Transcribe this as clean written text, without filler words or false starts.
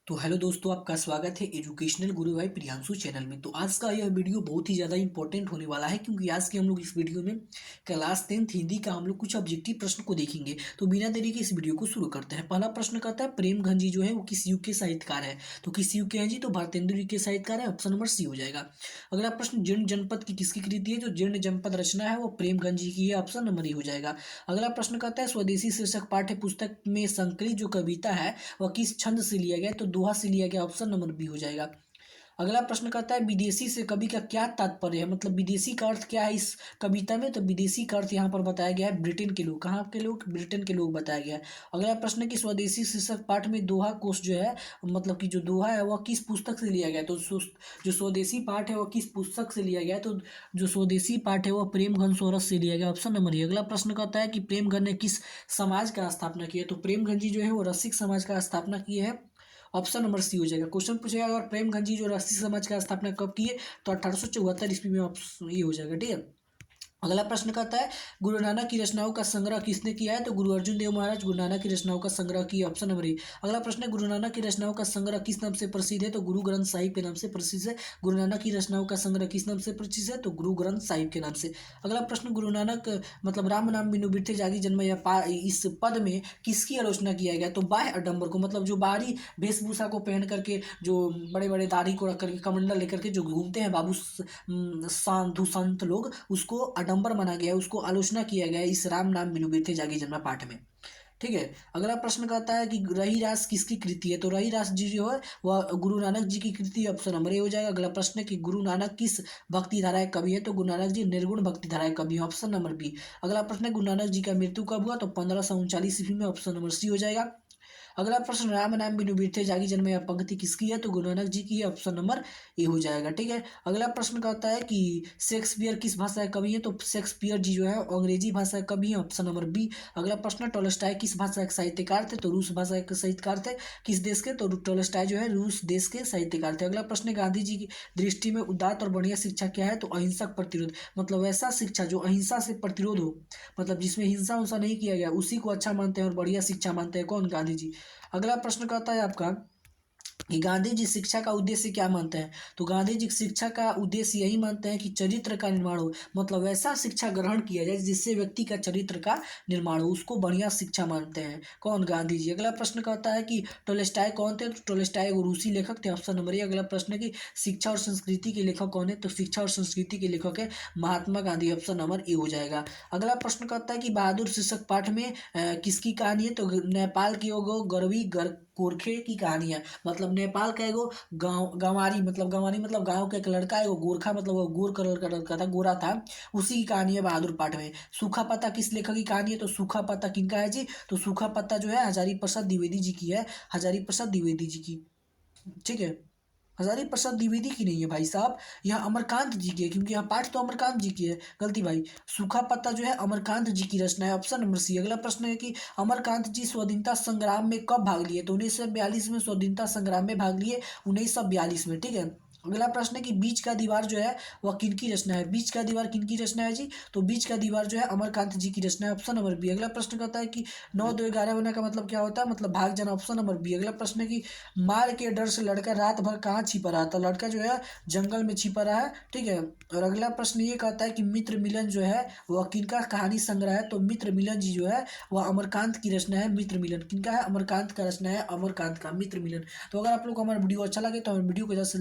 तो हेलो दोस्तों, आपका स्वागत है एजुकेशनल गुरु भाई प्रियांशु चैनल में। तो आज का यह वीडियो बहुत ही ज़्यादा इंपॉर्टेंट होने वाला है, क्योंकि आज के हम लोग इस वीडियो में क्लास 10th हिंदी का हम लोग कुछ ऑब्जेक्टिव प्रश्न को देखेंगे। तो बिना देरी के इस वीडियो को शुरू करते हैं। पहला प्रश्न कहता है, प्रेमगंज जी जो है वो किस युग के साहित्यकार है? तो किस युग के हैं जी? तो भारतेंदु जी के साहित्यकार है। ऑप्शन नंबर सी हो जाएगा। अगला प्रश्न, जीर्ण जनपद की किसकी कृति है? जो जीर्ण जनपद रचना है वो प्रेमगंज जी की है। ऑप्शन नंबर ए हो जाएगा। अगला प्रश्न कहता है, स्वदेशी शीर्षक पाठ्य पुस्तक में संकलित जो कविता है वह किस छंद से लिया गया? तो दोहा से लिया गया। ऑप्शन नंबर बी हो जाएगा। अगला प्रश्न कहता है, विदेशी से कवि का क्या तात्पर्य है? मतलब विदेशी का अर्थ क्या है इस कविता में? तो विदेशी का अर्थ यहाँ पर बताया गया है ब्रिटेन के लोग। कहाँ के लोग? ब्रिटेन के लोग बताया गया है। अगला प्रश्न है कि स्वदेशी शीर्षक पाठ में दोहा कोश जो है, मतलब कि जो दोहा है वह किस पुस्तक से लिया गया है? तो जो स्वदेशी पाठ है वह किस पुस्तक से लिया गया है? तो जो स्वदेशी पाठ है वह प्रेमगंज सोरस से लिया गया। Option number A. अगला प्रश्न कहता है कि प्रेमगंज ने किस समाज का स्थापना किया? तो प्रेमगंज जी जो है वो रसिक समाज का स्थापना किए हैं। ऑप्शन नंबर सी हो जाएगा। क्वेश्चन पूछेगा, अगर प्रेमगंज जी जो रसिक समाज का स्थापना कब की है? तो 1874 ईस्वी में। ऑप्शन ये हो जाएगा। ठीक है। अगला प्रश्न कहता है, गुरु नानक की रचनाओं का संग्रह किसने किया है? तो गुरु अर्जुन देव महाराज गुरु नानक की रचनाओं का संग्रह किया। Option number A. अगला प्रश्न है, गुरु नानक की रचनाओं का संग्रह किस नाम से प्रसिद्ध है? तो गुरु ग्रंथ साहिब के नाम से प्रसिद्ध है। गुरु नानक की रचनाओं का संग्रह किस नाम से प्रसिद्ध है? तो गुरु ग्रंथ साहिब के नाम से। अगला प्रश्न, गुरु नानक मतलब राम नाम बिनु बिरथे जागी जन्म या इस पद में किसकी आलोचना किया गया? तो बाह्य आडंबर को, मतलब जो बाहरी वेशभूषा को पहन करके, जो बड़े बड़े दाढ़ी को रख करके, कमंडल लेकर के जो घूमते हैं बाबू साधु संत लोग, उसको आडंबर माना गया है, उसको आलोचना किया गया है इस राम नाम बिनु बिरथे जागी जन्मा पाठ में। ठीक है। अगला प्रश्न कहता है कि रहीरास किसकी कृति है? तो रहीरास जी जो है वह गुरु नानक जी की कृति। ऑप्शन नंबर ए हो जाएगा। अगला प्रश्न है कि गुरु नानक किस भक्ति धारा के कवि है? तो गुरु नानक जी निर्गुण भक्ति धारा के कवि है। Option number B. अगला प्रश्न है, गुरु नानक जी का मृत्यु कब हुआ? तो 1539 ईस्वी में। ऑप्शन नंबर सी हो जाएगा। अगला प्रश्न, राम नाम बिनु बिरथे जागी जन्मे यह पंक्ति किसकी है? तो गुरु नानक जी की है। ऑप्शन नंबर ए हो जाएगा। ठीक है। अगला प्रश्न कहता है कि शेक्सपियर किस भाषा के कवि है? तो शेक्सपियर जी जो है अंग्रेजी भाषा के कवि है। Option number B. अगला प्रश्न, टोल्स्टॉय किस भाषा के साहित्यकार थे? तो रूस भाषा के साहित्यकार थे। किस देश के? तो टोल्स्टॉय जो है रूस देश के साहित्यकार थे। अगला प्रश्न, गांधी जी की दृष्टि में उदात्त और बढ़िया शिक्षा क्या है? तो अहिंसक प्रतिरोध, मतलब ऐसा शिक्षा जो अहिंसा से प्रतिरोध हो, मतलब जिसमें हिंसा उंसा नहीं किया गया, उसी को अच्छा मानते हैं और बढ़िया शिक्षा मानते हैं। कौन? गांधी जी। अगला प्रश्न कहता है आपका कि गांधी जी शिक्षा का उद्देश्य क्या मानते हैं? तो गांधी जी शिक्षा का उद्देश्य यही मानते हैं कि चरित्र का निर्माण हो, मतलब ऐसा शिक्षा ग्रहण किया जाए जिससे व्यक्ति का चरित्र का निर्माण हो, उसको बढ़िया शिक्षा मानते हैं। कौन? गांधी जी। अगला प्रश्न कहता है कि टोल्स्टॉय कौन थे? तो टोल्स्टॉय वो रूसी लेखक थे। Option number A. अगला प्रश्न है कि शिक्षा और संस्कृति के लेखक कौन है? तो शिक्षा और संस्कृति के लेखक है Mahatma Gandhi. Option number A हो जाएगा। अगला प्रश्न कहता है कि बहादुर शीर्षक पाठ में किसकी कहानी है? तो नेपाल की एगो गरवी गोरखे की कहानी है। मतलब नेपाल का एगो गंवारी, मतलब गांव का एक लड़का, एगो गोरखा, मतलब वो गोर कलर का लड़का था, गोरा था, उसी की कहानी है बहादुर पाठ में। सूखा पत्ता किस लेखक की कहानी है? तो सूखा पत्ता किनका है जी? तो सूखा पत्ता जो है हजारी प्रसाद द्विवेदी जी की है। हजारी प्रसाद द्विवेदी जी की। ठीक है। हजारी प्रसाद द्विवेदी की नहीं है भाई साहब, यह अमरकांत जी की है, क्योंकि यह पाठ तो अमरकांत जी की है। गलती भाई। सूखा पत्ता जो है अमरकांत जी की रचना है। Option number C. अगला प्रश्न है कि अमरकांत जी स्वतंत्रता संग्राम में कब भाग लिए? तो 1942 में स्वतंत्रता संग्राम में भाग लिए, 1942 में। ठीक है। अगला प्रश्न है कि बीच का दीवार जो है वह किनकी रचना है? बीच का दीवार किनकी रचना है जी? तो बीच का दीवार जो है अमरकांत जी की रचना है। Option number B. अगला प्रश्न कहता है कि 9 2 11 होने का मतलब क्या होता है? मतलब भाग जाना। Option number B. अगला प्रश्न है कि मार के डर से लड़का रात भर कहाँ छिपा रहा था? लड़का जो है जंगल में छिपा रहा है। ठीक है। और अगला प्रश्न ये कहता है कि मित्र मिलन जो है वह किनका कहानी संग्रह है? तो मित्र मिलन जी जो है वह अमरकांत की रचना है। मित्र मिलन किनका है? अमरकांत का रचना है, अमरकांत का मित्र मिलन। तो अगर आप लोग को हमारा वीडियो अच्छा लगे तो हमारे वीडियो को जल्द से